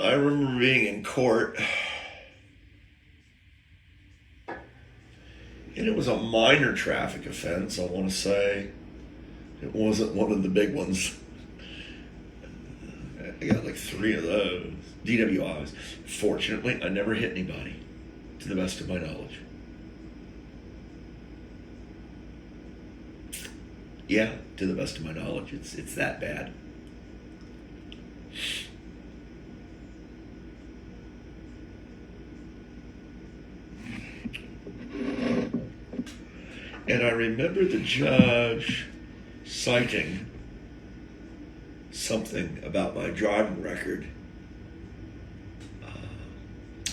I remember being in court, and it was a minor traffic offense, I want to say. It wasn't one of the big ones. I got like 3 of those. DWIs. Fortunately, I never hit anybody, to the best of my knowledge. Yeah, to the best of my knowledge, it's that bad. And I remember the judge citing something about my driving record.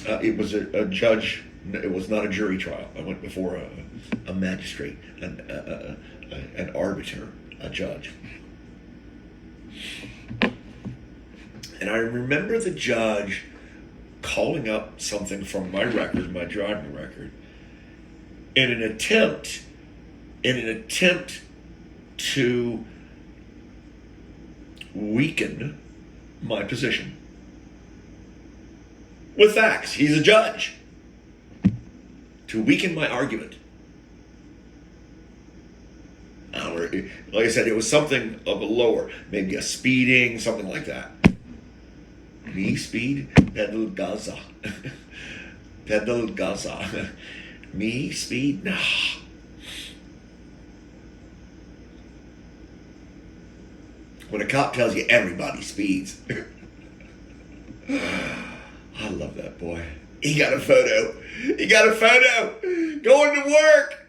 It was a judge. It was not a jury trial. I went before a magistrate, an arbiter, a judge. And I remember the judge calling up something from my record, my driving record, in an attempt to weaken my position with facts. He's a judge. To weaken my argument. Like I said, it was something of a lower, maybe a speeding, something like that. Me speed, pedal Gaza. Pedal Gaza. Me speed, nah. When a cop tells you everybody speeds. I love that boy. He got a photo. He got a photo. Going to work.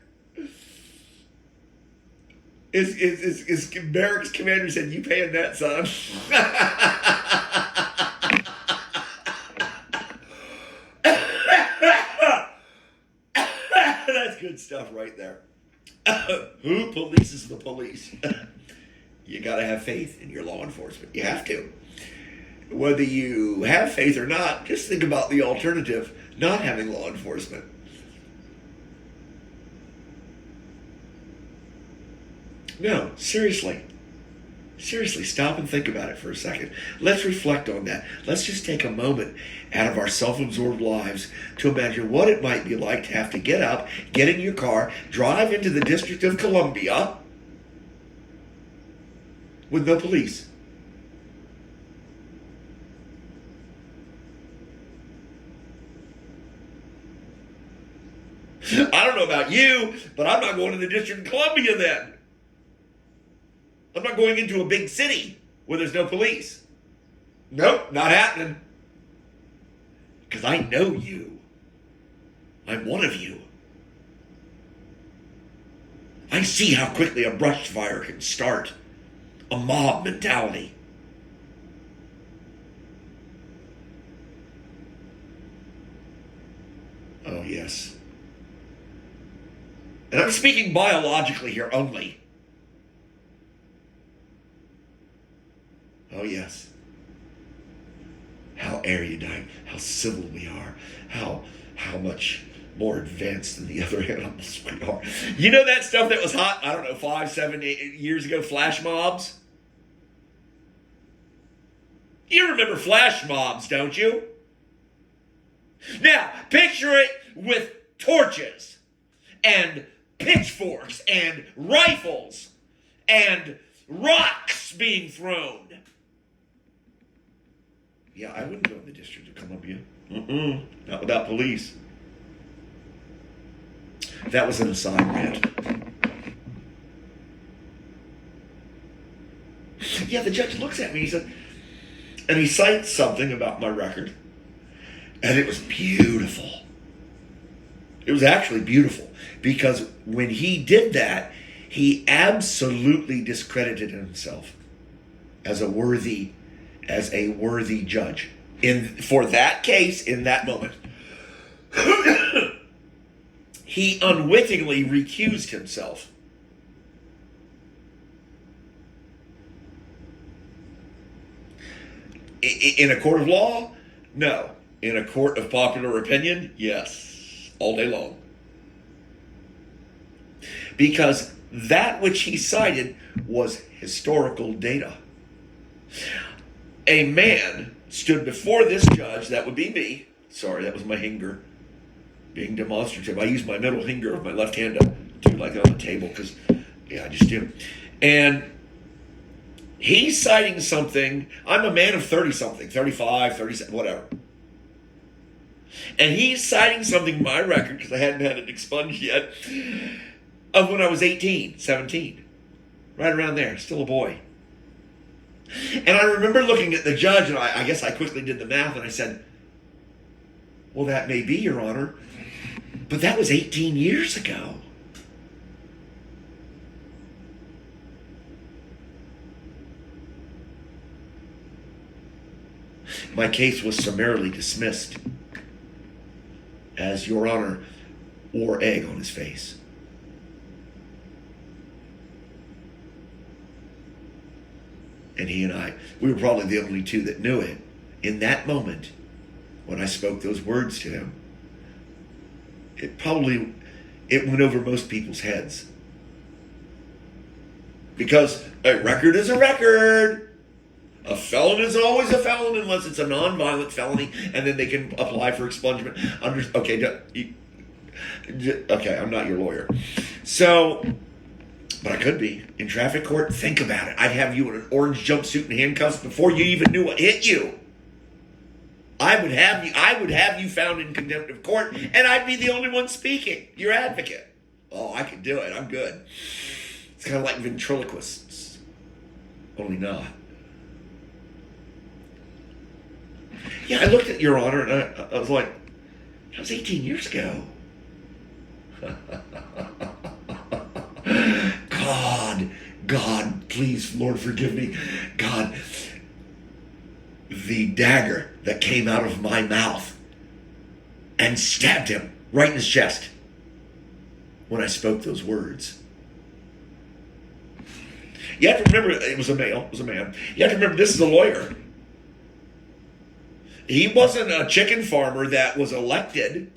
His barracks commander said, "You paying that, son?" That's good stuff right there. Who polices the police? You got to have faith in your law enforcement. You have to. Whether you have faith or not, just think about the alternative, not having law enforcement. No, seriously. Seriously, stop and think about it for a second. Let's reflect on that. Let's just take a moment out of our self-absorbed lives to imagine what it might be like to have to get up, get in your car, drive into the District of Columbia with no police. I don't know about you, but I'm not going to the District of Columbia then. I'm not going into a big city where there's no police. Nope, not happening. Because I know you. I'm one of you. I see how quickly a brush fire can start. A mob mentality. Oh, yes. And I'm speaking biologically here only. Oh, yes. How erudite, how civil we are, how much more advanced than the other animals we are. You know that stuff that was hot, I don't know, 5, 7, 8 years ago, flash mobs? You remember flash mobs, don't you? Now, picture it with torches and pitchforks and rifles and rocks being thrown. Yeah, I wouldn't go in the District of Columbia. Not without police. That was an aside rant. Yeah, the judge looks at me, he said, and he cites something about my record. And it was beautiful. It was actually beautiful. Because when he did that, he absolutely discredited himself as a worthy judge. For that case, in that moment, he unwittingly recused himself. In a court of law? No. In a court of popular opinion? Yes. All day long. Because that which he cited was historical data. A man stood before this judge, that would be me. Sorry, that was my finger being demonstrative. I use my middle finger of my left hand to do like on the table because, yeah, I just do. And he's citing something. I'm a man of 30-something, 35, 37, whatever. And he's citing something in my record, because I hadn't had it expunged yet, of when I was 18, 17. Right around there, still a boy. And I remember looking at the judge, and I guess I quickly did the math, and I said, well, that may be, Your Honor, but that was 18 years ago. My case was summarily dismissed as, Your Honor, or egg on his face. And he and I, we were probably the only two that knew it. In that moment, when I spoke those words to him, it went over most people's heads. Because a record is a record. A felon is always a felon unless it's a non-violent felony, and then they can apply for expungement. Okay, I'm not your lawyer. So, but I could be. In traffic court, think about it. I'd have you in an orange jumpsuit and handcuffs before you even knew what hit you. I would have you found in contempt of court, and I'd be the only one speaking, your advocate. Oh, I could do it. I'm good. It's kind of like ventriloquists. Only not. Yeah, I looked at Your Honor, and I was like, that was 18 years ago. God, please, Lord, forgive me. God, the dagger that came out of my mouth and stabbed him right in his chest when I spoke those words. You have to remember, it was a man. You have to remember, this is a lawyer. He wasn't a chicken farmer that was elected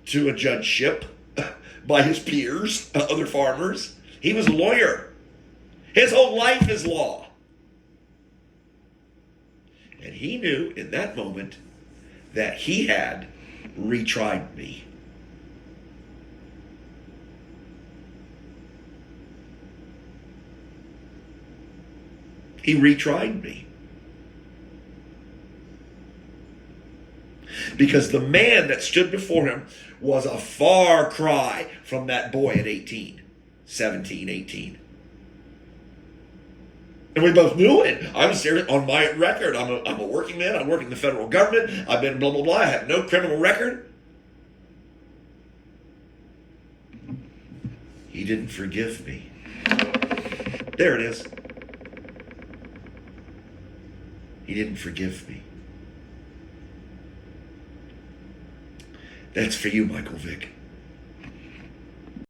to a judgeship by his peers, other farmers. He was a lawyer. His whole life is law. And he knew in that moment that he had retried me. He retried me. Because the man that stood before him was a far cry from that boy at 18, 17, 18. And we both knew it. I'm serious on my record. I'm a working man. I work in the federal government. I've been blah, blah, blah. I have no criminal record. He didn't forgive me. There it is. He didn't forgive me. That's for you, Michael Vick.